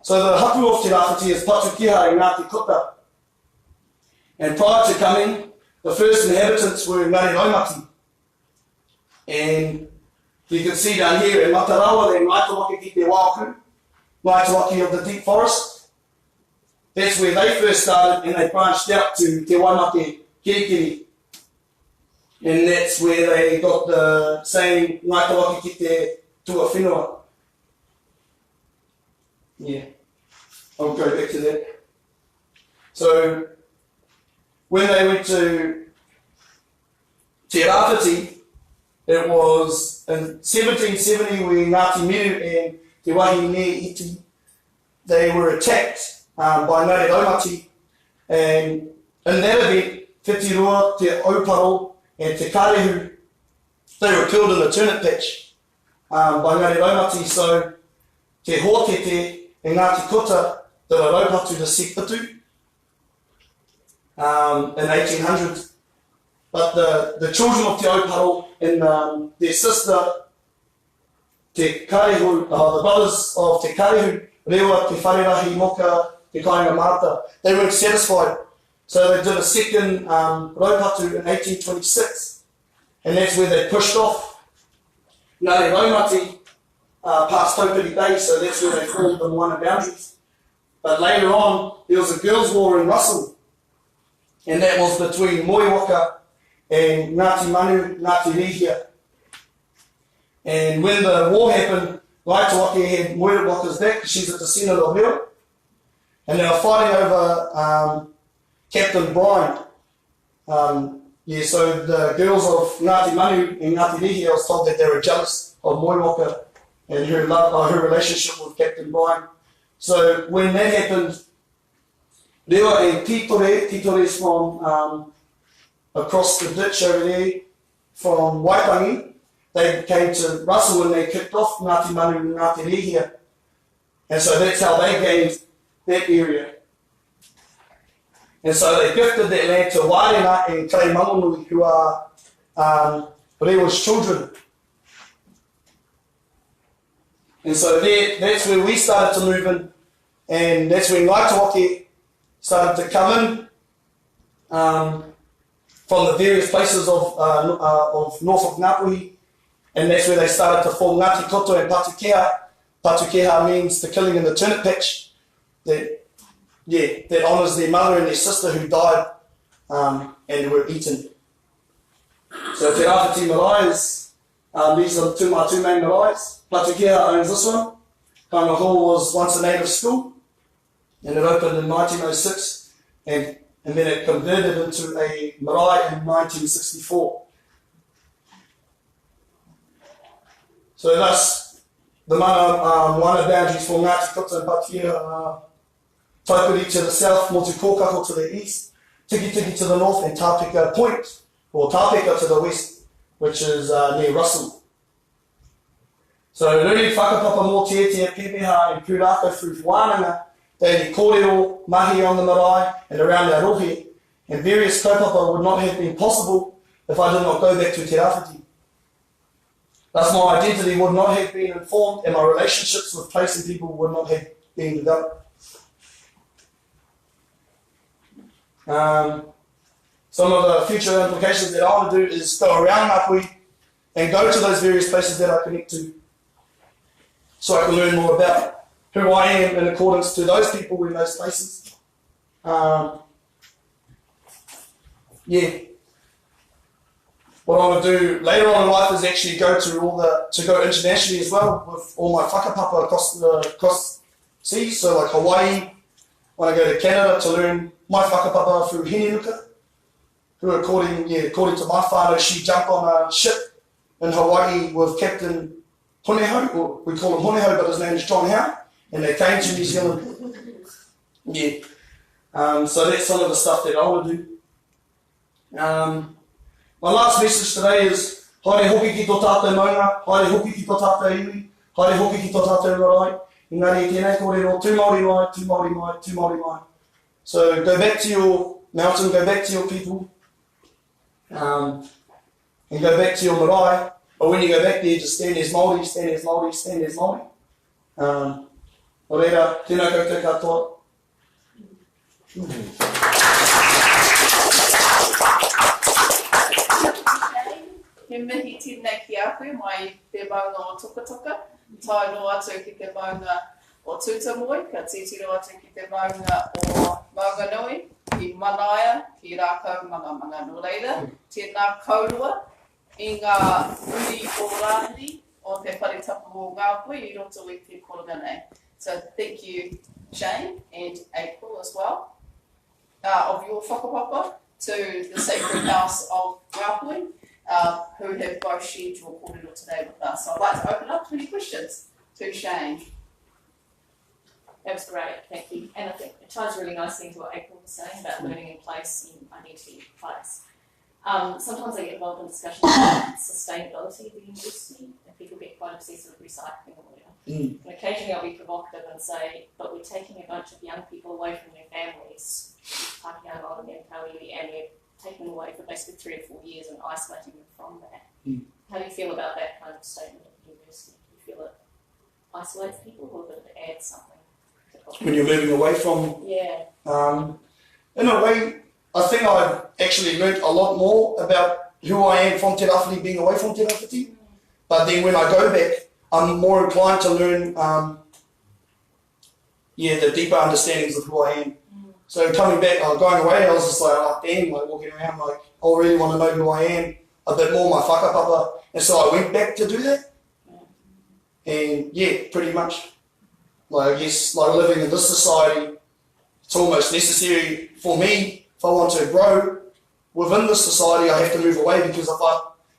so the hapu of Te Rāwhiti is Patukiha in Ngāti Kota. And prior to coming, the first inhabitants were Ngāti Raumati. And you can see down here in Matarawa, they Ngaitawaki ki te Wāku, Ngaitawaki of the deep forest. That's where they first started, and they branched out to Te Waimate Kirikiri. And that's where they got the saying, Ngaitawaki ki te tua whenua. Yeah, I'll go back to that. So, when they went to Te Rāwhiti, it was in 1770 when Ngāti Miru and Te Wāhi Ne Iti, they were attacked by Ngāti Raumati, and in that event, Whitirua, Te Auparo and Te Kārehu, they were killed in a turnip patch by Ngāti Raumati. So Te Hōtete and Ngāti Kota did a raupatu to Sekpatu in 1800. But the children of Te Auparo and their sister, Te Kārehu, the brothers of Te Kārehu, Rewa, Te Wharerahi, Moka, Te Kāinga Mata, they weren't satisfied. So they did a second raupatu in 1826, and that's where they pushed off Ngāti Raumati past Taupiri Bay, so that's where they formed the Moana boundaries. But later on, there was a girls' war in Russell, and that was between Moiwaka and Ngāti Manu, Ngāti Rihia. And when the war happened, Ngaitawaki had Moiwaka's back because she's a descendant of Hera, and they were fighting over Captain Brian. So the girls of Ngāti Manu and Ngāti Rihia, I was told that they were jealous of Moiwaka and her love, her relationship with Captain Brian. So when that happened, Rewa and Titore is from across the ditch over there, from Waitangi, they came to Russell and they kicked off Ngāti Manu and Ngāti Rihia. And so that's how they gained that area. And so they gifted that land to Wārena and Kei Mangonui, who are Rewa's children. And so that's where we started to move in, and that's when Ngaitawaki started to come in from the various places of north of Ngāpuhi, and that's where they started to form Ngāti Koto and Patukeha. Patukeha means the killing in the turnip patch, that honours their mother and their sister who died and were eaten. So Te Rāwhiti marae is, these are my two main maraes. Patukeha owns this one. Kainga Hall was once a native school, and it opened in 1906, and then it converted into a marae in 1964. So thus, the Moana boundaries for Ngāti Kota and Patukeha, Taupiri to the south, Motu Kōkako to the east, Tiki Tiki to the north, and Tāpeka Point, or Tāpeka to the west, which is near Russell. So Ruri whakapapa mō Tietia, Pepeha and Pūrākau through Wānanga, they had kōrero, mahi on the marae and around our rohe, and various kaupapa would not have been possible if I did not go back to Te Rāwhiti. Thus my identity would not have been informed and my relationships with place and people would not have been developed. So some of the future implications that I want to do is go around Aprille and go to those various places that I connect to, so I can learn more about who I am in accordance to those people in those places. Yeah. What I want to do later on in life is actually go go internationally as well with all my whakapapa across seas, so like Hawaii. When I go to Canada to learn my whakapapa through Hinenuka, who according to my whānau, she jumped on a ship in Hawaii with Captain Honeho, or we call him Honeho, but his name is John Howe, and they came to New Zealand. Yeah. So that's some of the stuff that I want to do. My last message today is haere hoki ki tō tātou maunga, haere hoki ki tō tātou iwi, haere hoki ki tō tātou marae. Engari tēnei kōrero, tū Māori mai, tū Māori mai, tū Māori mai. So go back to your mountain, go back to your people, and go back to your marae. But when you go back there, just stand as Māori, stand as Māori, stand as Māori. O reira, tēnā koutou katoa. He mihi tēnei ki a koe mai te maunga o tukatoka, tai no atu ki te maunga o tūtamoi, ka titiro atu ki te maunga o maunga nui, ki manaia, ki rākau manga no reira. Tēnā kaurua i ngā uri o rāhiri o te wharetapu o ngā koe i roto i te koronga nei. So thank you Shane and April as well, of your whakapapa to the Sacred House of Ngāpui, who have both shared your kōrero today with us. So I'd like to open up to any questions to Shane. That was great, thank you. And I think it ties really nicely into what April was saying about learning in place and identity in place. Sometimes I get involved in discussions about sustainability of the university, and people get quite obsessed with recycling or whatever. And occasionally I'll be provocative and say, but we're taking a bunch of young people away from their families, and we're taking them away for basically 3 or 4 years and isolating them from that. How do you feel about that kind of statement at the university? Do you feel it isolates people, or does it add something? When you're moving away from... Yeah. In a way, I think I've actually learnt a lot more about who I am from Te Rāwhiti, being away from Te Rāwhiti. But then when I go back, I'm more inclined to learn the deeper understandings of who I am. So coming back, going away, I was just like, oh damn, like walking around, like I really want to know who I am a bit more, my whakapapa. And so I went back to do that. And yeah, pretty much. Like I guess, like living in this society, it's almost necessary for me, if I want to grow within this society, I have to move away, because if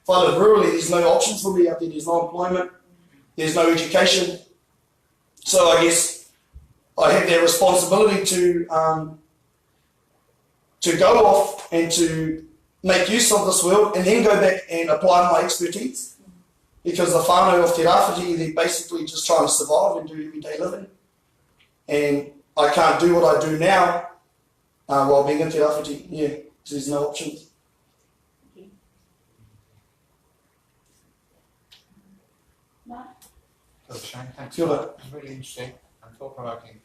I live rurally, there's no options for me out there, there's no employment, there's no education. So I guess I have that responsibility to go off and to make use of this world and then go back and apply my expertise. Because the whānau of Te Rāwhiti, they're basically just trying to survive and do everyday living. And I can't do what I do now while being in Te Rāwhiti, because there's no options. Shane, thanks. Kia ora. It's really interesting and thought-provoking.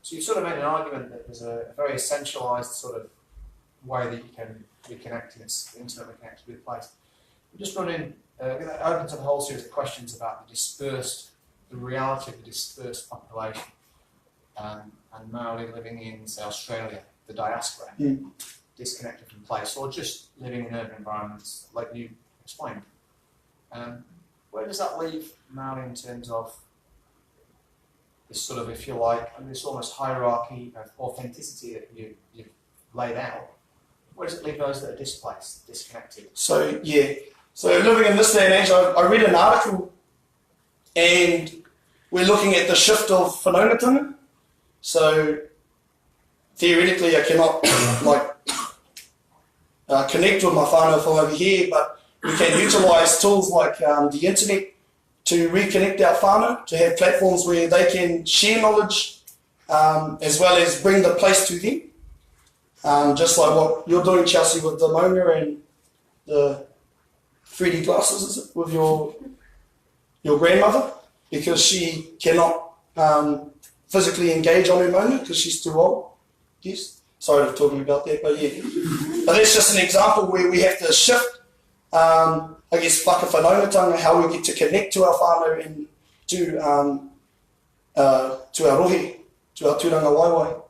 So you sort of made an argument that there's a very essentialised sort of way that you can reconnect and it's intimately connected with the place. I'm just running, that opens up a whole series of questions about the reality of the dispersed population and Maori living in, say, Australia, the diaspora, disconnected from place, or just living in urban environments like you explained. Where does that leave Maori in terms of this sort of, if you like, this almost hierarchy of authenticity that you've laid out? Where does it leave those that are displaced, disconnected? So living in this day and age, I read an article and we're looking at the shift of whanaungatanga. So theoretically I cannot connect with my whānau from over here, but we can utilise tools like the internet to reconnect our whānau, to have platforms where they can share knowledge as well as bring the place to them. Just like what you're doing, Chelsea, with the Mona and the 3D glasses, is it, with your grandmother, because she cannot physically engage on her Mona because she's too old. Yes. Sorry for talking about that, but yeah. But that's just an example where we have to shift, I guess, whakawhanaungatanga, how we get to connect to our whānau and to our rohe, to our tūranga waiwai.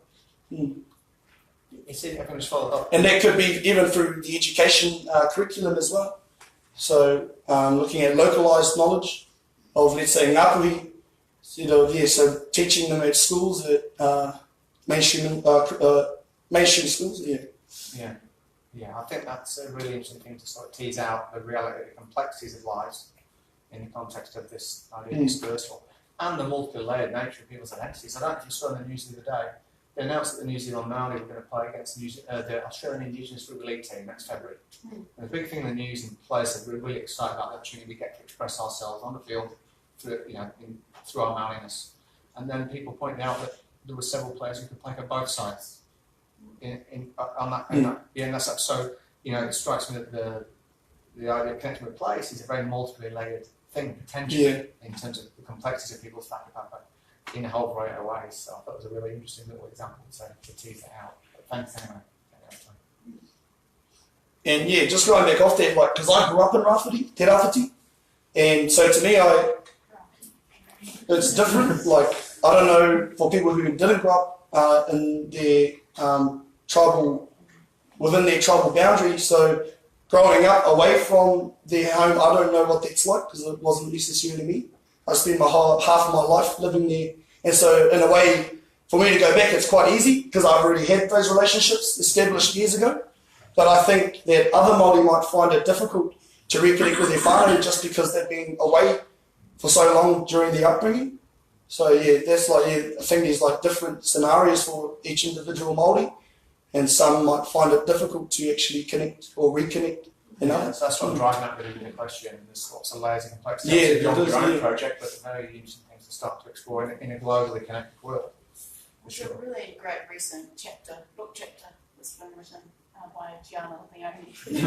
You see, I can just follow up. And that could be even through the education curriculum as well. So looking at localised knowledge of, let's say, Ngāpuhi, so teaching them at schools, at mainstream schools, Yeah, I think that's a really interesting thing to sort of tease out the reality, the complexities of lives in the context of this idea of dispersal and the multi-layered nature of people's identities. I don't know if you saw in the news the other day, they announced that the New Zealand Māori were going to play against the Australian Indigenous Rugby League team next February. And the big thing in the news and players said we're really excited about the opportunity we get to express ourselves on the field through, through our Māoriness. And then people pointed out that there were several players who could play for both sides. So it strikes me that the idea of connecting with place is a very multiply layered thing potentially in terms of the complexities of people's whakapapa in a whole variety of ways. So I thought it was a really interesting little example to tease that out. But thanks anyway. And yeah, just going back off that, like, because I grew up in Rāwhiti, Te Rāwhiti, and so to me, it's different. Like, I don't know, for people who didn't grow up in their within their tribal boundary, so growing up away from their home, I don't know what that's like because it wasn't necessarily me. I spent half of my life living there, and so in a way, for me to go back, it's quite easy because I've already had those relationships established years ago. But I think that other Māori might find it difficult to reconnect with their whānau just because they've been away for so long during their upbringing. So yeah, that's like, I think there's like different scenarios for each individual Māori, and some might find it difficult to actually connect or reconnect. That's what I'm driving at with the question. There's lots of layers and complexities. Yeah, Beyond your own project, but very interesting things to start to explore in a globally connected world. There's a really great recent book chapter that's been written by Gianna Leone in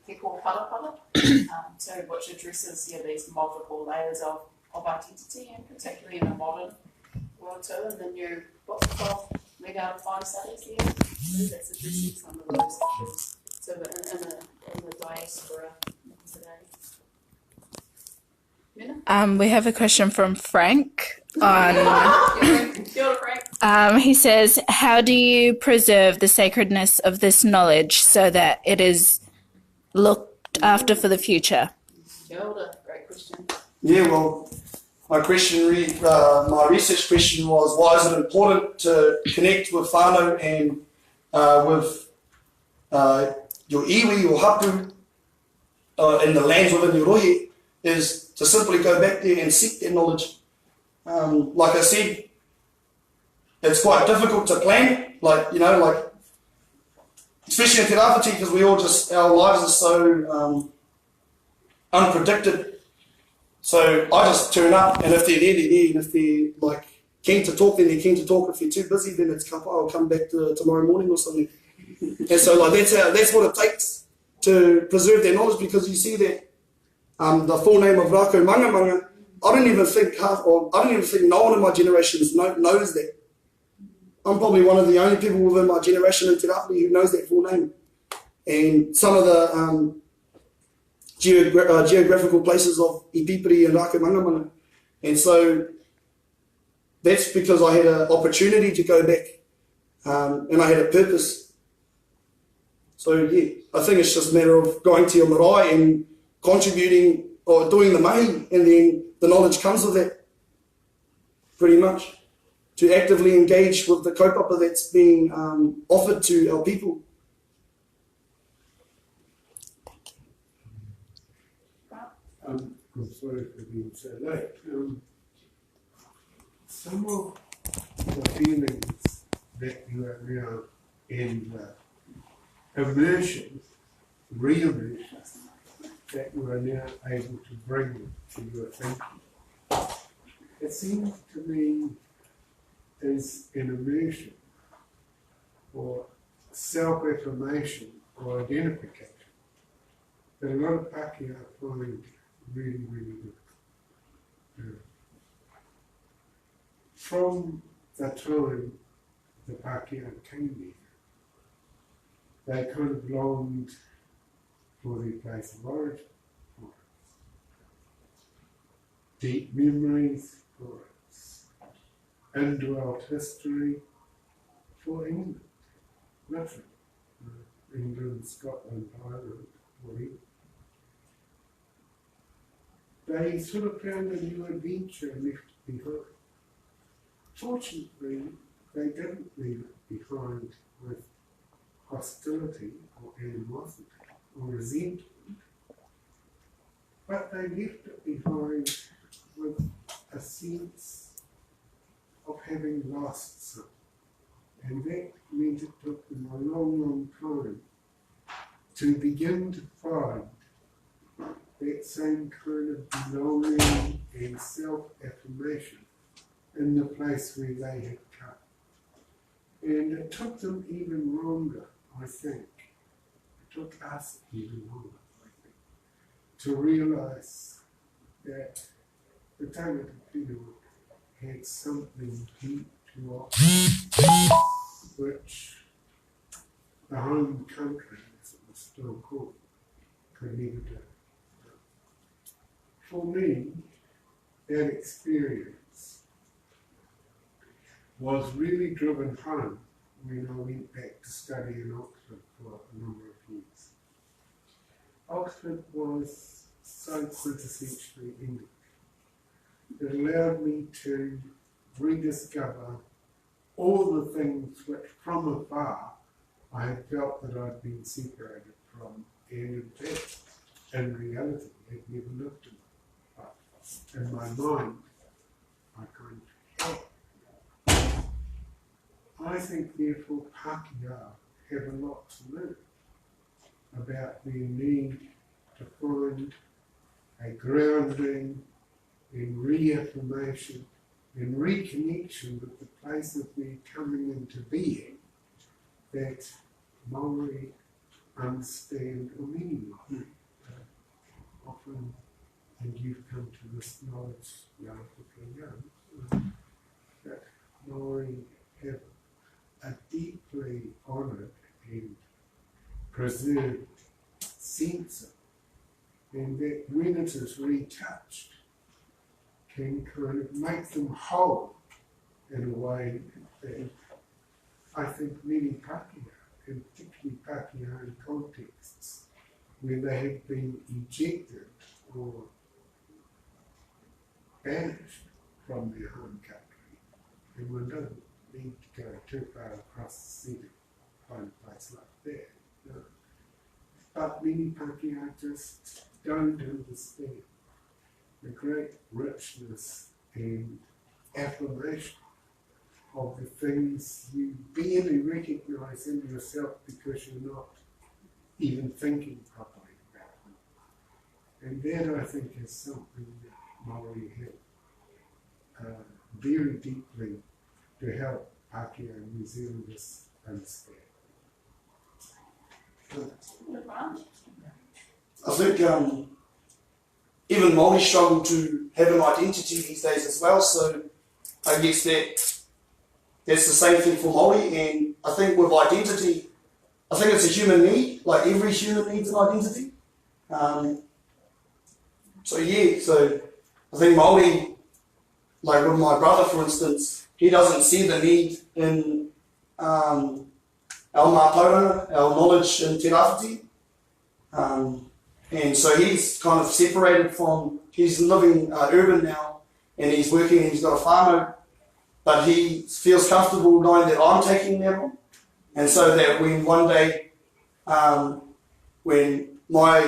Te Ko Parapara, which addresses these multiple layers of identity, and particularly in the modern world too, and the new book of legal five studies here. That's addressing some of those issues. So in the diaspora today. We have a question from Frank on. He says, "How do you preserve the sacredness of this knowledge so that it is looked after for the future?" Kia ora, great question. Yeah, well, my research question was, why is it important to connect with whānau and with your iwi, your hapu, in the lands within your rohe, is to simply go back there and seek that knowledge. Like I said, it's quite difficult to plan, especially in Te Rāwhiti, because our lives are so unpredicted. So I just turn up, and if they're there, they're there, and if they're keen to talk, then they're keen to talk. If they're too busy, then I'll come back tomorrow morning or something. And so that's what it takes to preserve their knowledge, because you see that the full name of Rākau Mangamanga, I don't even think no one in my generation knows that. I'm probably one of the only people within my generation in Te Rāwhiti who knows that full name. And some of the geographical places of Ipipiri and Rākau Mangamanga. And so that's because I had an opportunity to go back, and I had a purpose. So yeah, I think it's just a matter of going to your marae and contributing or doing the mahi, and then the knowledge comes with that, pretty much. To actively engage with the kaupapa that's being offered to our people. I'm sorry for being so late. Some of the feelings that you are now in immersion, re-immersion, that you are now able to bring to your thinking, it seems to me is an immersion or self-affirmation or identification that a lot of Pākehā find really, really good. From the time the Pākehā came there, they kind of longed for their place of origin, for its deep memories, for its indwelt history, for England, literally. England, Scotland, Ireland, whatever. They sort of found a new adventure and left it behind. Fortunately, they didn't leave it behind with hostility or animosity or resentment, but they left it behind with a sense of having lost something. And that meant it took them a long, long time to begin to find that same kind of belonging and self-affirmation in the place where they had come. And it took them even longer, I think. It took us even longer, I think, to realise that the tangata whenua had something deep to offer, which the home country, as it was still called, could never do. For me, that experience was really driven home when I went back to study in Oxford for a number of years. Oxford was so quintessentially English. It allowed me to rediscover all the things which from afar I had felt that I'd been separated from, and in fact, in reality, had never lived in them. But in my mind, I kind of had. I think, therefore, Pākehā have a lot to learn about their need to find a grounding in reaffirmation and reconnection with the place of their coming into being that Māori understand or meaning of. Often, and you've come to this knowledge relatively young, that Māori have a deeply honoured and preserved sense of, and that when it is retouched, can kind of make them whole in a way that I think many Pākehā, and particularly Pākehā in contexts where they have been ejected or banished from their home country, and one doesn't need to go too far across the sea to find a place like that. No. But many Pākehā just don't understand the great richness and affirmation of the things you barely recognise in yourself because you're not even thinking properly about them. And that, I think, is something that Māori have very deeply to help Pākehā and New Zealanders understand. I think even Māori struggle to have an identity these days as well, so I guess that's the same thing for Māori, and I think with identity, I think it's a human need, like every human needs an identity. So I think Māori, like with my brother for instance, he doesn't see the need in our mātauranga, our knowledge in te rāwhiti. And so he's kind of separated from, he's living urban now, and he's working and he's got a whānau, but he feels comfortable knowing that I'm taking that on. And so that when one day, when my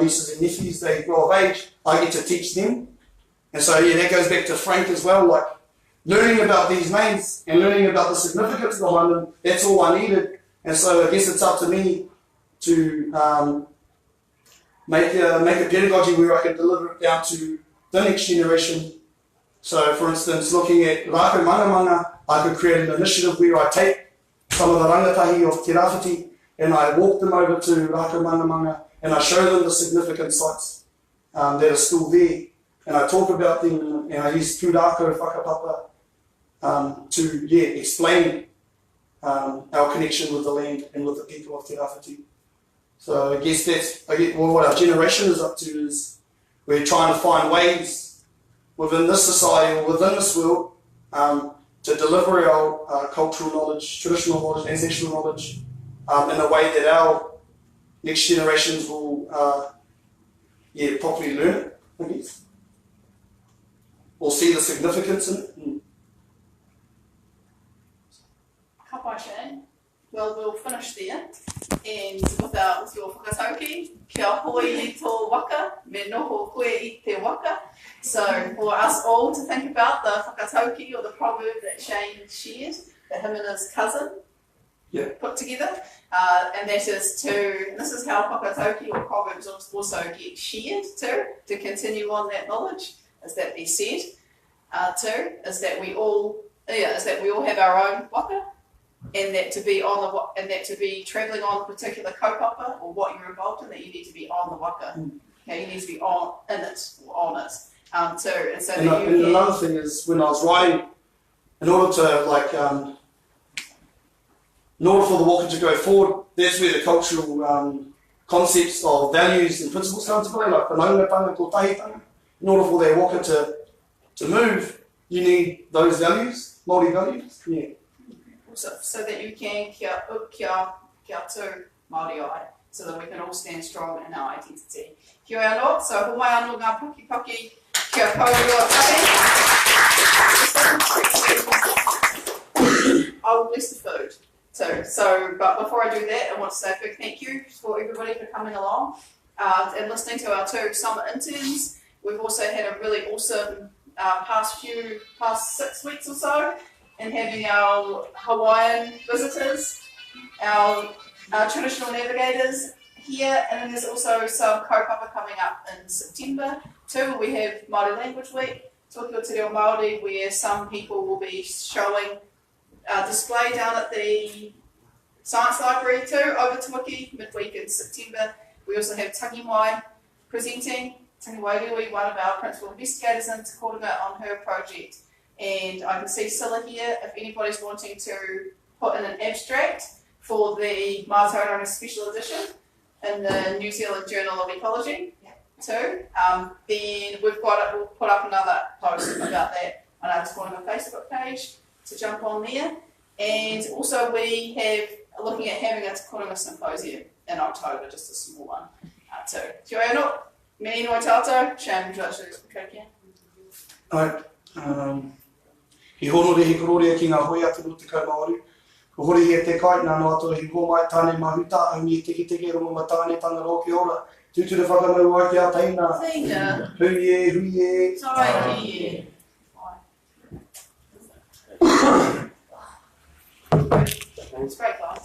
nieces and nephews, they grow of age, I get to teach them. And so that goes back to Frank as well, like learning about these names and learning about the significance behind them, that's all I needed. And so I guess it's up to me to make a pedagogy where I can deliver it down to the next generation. So for instance, looking at rākau mangamanga, I could create an initiative where I take some of the rangatahi of te rāwhiti and I walk them over to rākau mangamanga and I show them the significant sites that are still there. And I talk about them and I use tūrākau whakapapa to explain our connection with the land and with the people of Te Rāwhiti. So I guess what our generation is up to is we're trying to find ways within this society or within this world to deliver our cultural knowledge, traditional knowledge, ancestral knowledge in a way that our next generations will properly learn it, I guess, or see the significance in it. Ka pai, Shane. Well, we'll finish there. And with your whakatauki, kia hoi i tō waka, me noho koe i te waka. So for us all to think about the whakatauki or the proverb that Shane shared, that him and his cousin put together. And that is this is how whakatauki or proverbs also get shared too, to continue on that knowledge, is that they're said too, is that we all have our own waka. And that to be travelling on a particular kaupapa or what you're involved in, that you need to be on the waka. Okay, you need to be on it too. And so another thing is, when I was writing, in order for the waka to go forward, that's where the cultural concepts of values and principles come to play, like whanaungatanga ko tahitanga. In order for that waka to move, you need those values, Māori values. Yeah. So that you can kia tū Māori ai, so that we can all stand strong in our identity. Kia anō, so ho mai anō ngā paki, kia kaurua tahi. I will bless the food too. So, but before I do that, I want to say a big thank you for everybody for coming along and listening to our 2 summer interns. We've also had a really awesome past 6 weeks or so, and having our Hawaiian visitors, our traditional navigators here, and then there's also some kaupapa coming up in September too. We have Māori Language Week, Toki o Te Reo Māori, where some people will be showing a display down at the Science Library too, over Te Wiki, midweek in September. We also have Tangi Mai presenting, Tangi Wairui, one of our principal investigators in Te Koronga, on her project. And I can see Scylla here, if anybody's wanting to put in an abstract for the Mātauranga special edition in the New Zealand Journal of Ecology too. Then we'll put up another post about that on our Te Koronga Facebook page to jump on there. And also we have looking at having a Te Koronga symposium in October, just a small one too. Kia anō, me no tātou, Shane, would you like to explain again? Alright. He honore he kororea ki ngā hoi atu no te kaumāori. Ko hori he te kai, nā no ato he gomai tāne mahuta, au ni teki rongo ma tāne tanga ro ki ora. Tūturu whakamau ai ki a teina. Teina. Hui e. Sorry, e. It's great, guys.